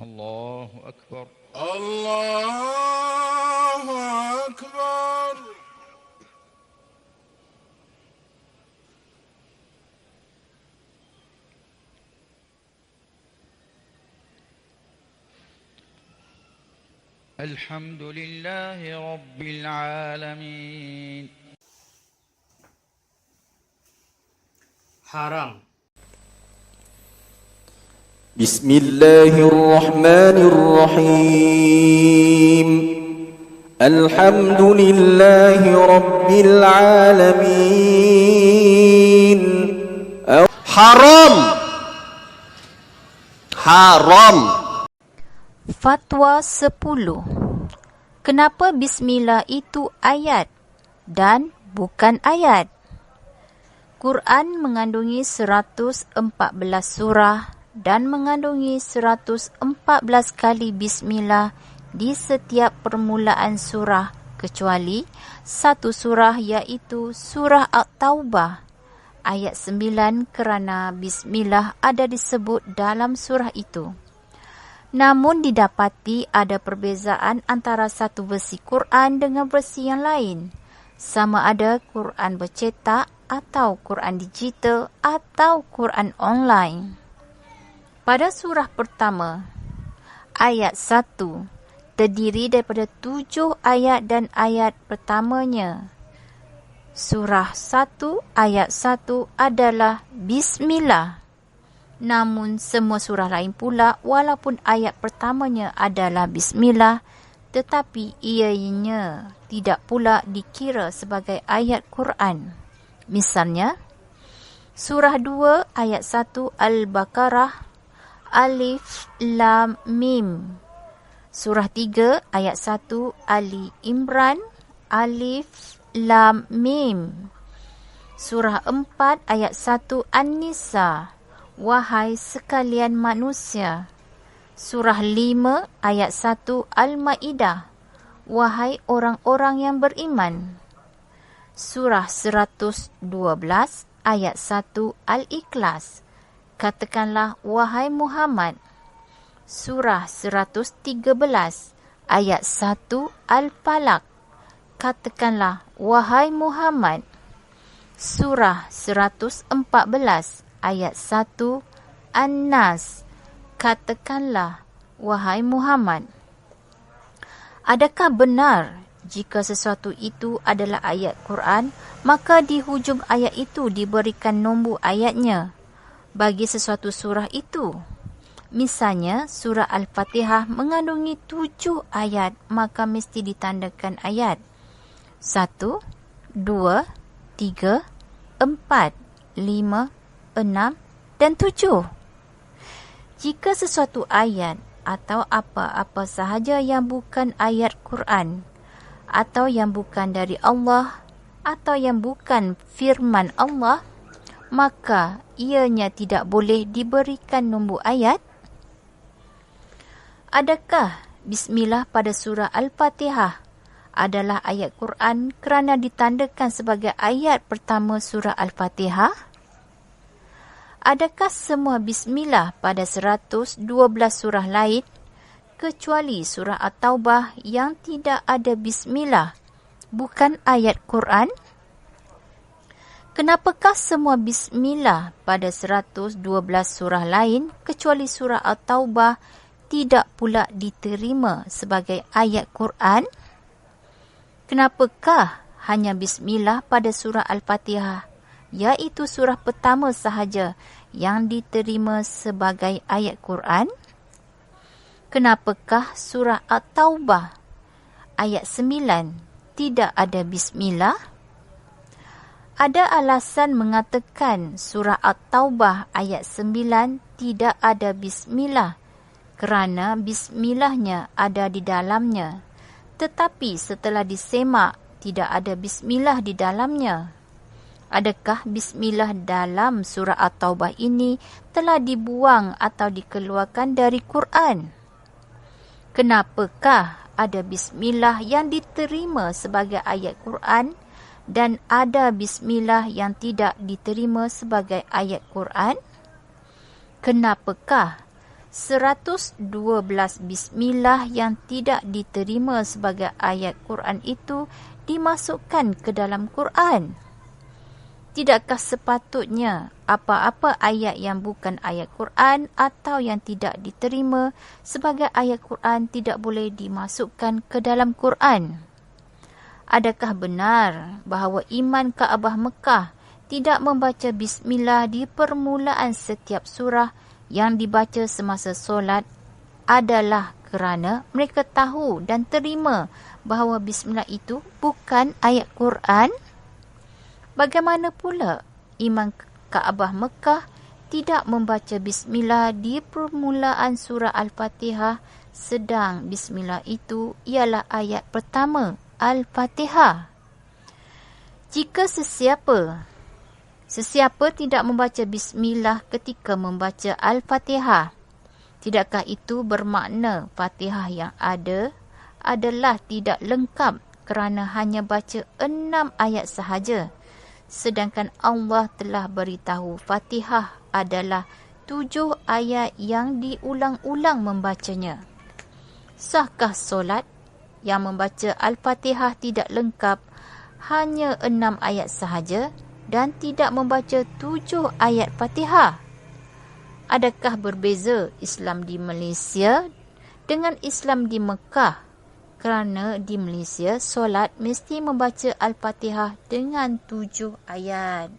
الله أكبر. الله أكبر. الحمد لله رب العالمين. Haram. بسم الله الرحمن الرحيم الحمد لله رب العالمين. Haram. Haram. Fatwa 10. Kenapa bismillah itu ayat dan bukan ayat? Quran mengandungi 114 surah dan mengandungi 114 kali bismillah di setiap permulaan surah kecuali satu surah iaitu surah At-Taubah ayat 9 kerana bismillah ada disebut dalam surah itu. Namun didapati ada perbezaan antara satu versi Quran dengan versi yang lain. Sama ada Quran bercetak atau Quran digital atau Quran online. Pada surah pertama, ayat 1 terdiri daripada 7 ayat dan ayat pertamanya. Surah 1 ayat 1 adalah Bismillah. Namun semua surah lain pula walaupun ayat pertamanya adalah Bismillah, tetapi ianya tidak pula dikira sebagai ayat Quran. Misalnya, surah 2 ayat 1 Al-Baqarah, Alif Lam Mim. Surah 3 ayat 1 Ali Imran, Alif Lam Mim. Surah 4 ayat 1 An-Nisa, wahai sekalian manusia. Surah 5 ayat 1 Al-Maidah, wahai orang-orang yang beriman. Surah 112 ayat 1 Al-Ikhlas, katakanlah wahai Muhammad. Surah 113 ayat 1 Al-Falaq, katakanlah wahai Muhammad. Surah 114 ayat 1 An-Nas, katakanlah wahai Muhammad. Adakah benar jika sesuatu itu adalah ayat Quran, maka di hujung ayat itu diberikan nombor ayatnya bagi sesuatu surah itu? Misalnya, surah Al-Fatihah mengandungi 7 ayat, maka mesti ditandakan ayat 1, 2, 3, 4, 5, 6 dan 7. Jika sesuatu ayat atau apa-apa sahaja yang bukan ayat Quran atau yang bukan dari Allah atau yang bukan firman Allah, maka ianya tidak boleh diberikan nombor ayat. Adakah Bismillah pada surah Al-Fatihah adalah ayat Quran kerana ditandakan sebagai ayat pertama surah Al-Fatihah? Adakah semua Bismillah pada 112 surah lain kecuali surah At-Taubah yang tidak ada Bismillah bukan ayat Quran? Kenapakah semua Bismillah pada 112 surah lain kecuali surah At-Taubah tidak pula diterima sebagai ayat Quran? Kenapakah hanya Bismillah pada surah Al-Fatihah, iaitu surah pertama sahaja, yang diterima sebagai ayat Quran? Kenapakah surah At-Taubah ayat 9 tidak ada Bismillah? Ada alasan mengatakan surah At-Taubah ayat 9 tidak ada Bismillah kerana Bismillahnya ada di dalamnya, tetapi setelah disemak tidak ada Bismillah di dalamnya. Adakah Bismillah dalam surah At-Taubah ini telah dibuang atau dikeluarkan dari Quran? Kenapakah ada Bismillah yang diterima sebagai ayat Quran dan ada Bismillah yang tidak diterima sebagai ayat Quran? Kenapakah 112 bismillah yang tidak diterima sebagai ayat Quran itu dimasukkan ke dalam Quran? Tidakkah sepatutnya apa-apa ayat yang bukan ayat Quran atau yang tidak diterima sebagai ayat Quran tidak boleh dimasukkan ke dalam Quran? Adakah benar bahawa iman Kaabah Mekah tidak membaca bismillah di permulaan setiap surah yang dibaca semasa solat adalah kerana mereka tahu dan terima bahawa bismillah itu bukan ayat Quran? Bagaimana pula iman Kaabah Mekah tidak membaca bismillah di permulaan surah Al-Fatihah sedang bismillah itu ialah ayat pertama Al-Fatihah? Jika sesiapa tidak membaca bismillah ketika membaca Al-Fatihah, tidakkah itu bermakna Fatihah yang ada adalah tidak lengkap kerana hanya baca 6 ayat sahaja, sedangkan Allah telah beritahu Fatihah adalah 7 ayat yang diulang-ulang membacanya? Sahkah solat yang membaca Al-Fatihah tidak lengkap hanya 6 ayat sahaja dan tidak membaca 7 ayat Fatihah? Adakah berbeza Islam di Malaysia dengan Islam di Mekah? Kerana di Malaysia, solat mesti membaca Al-Fatihah dengan 7 ayat.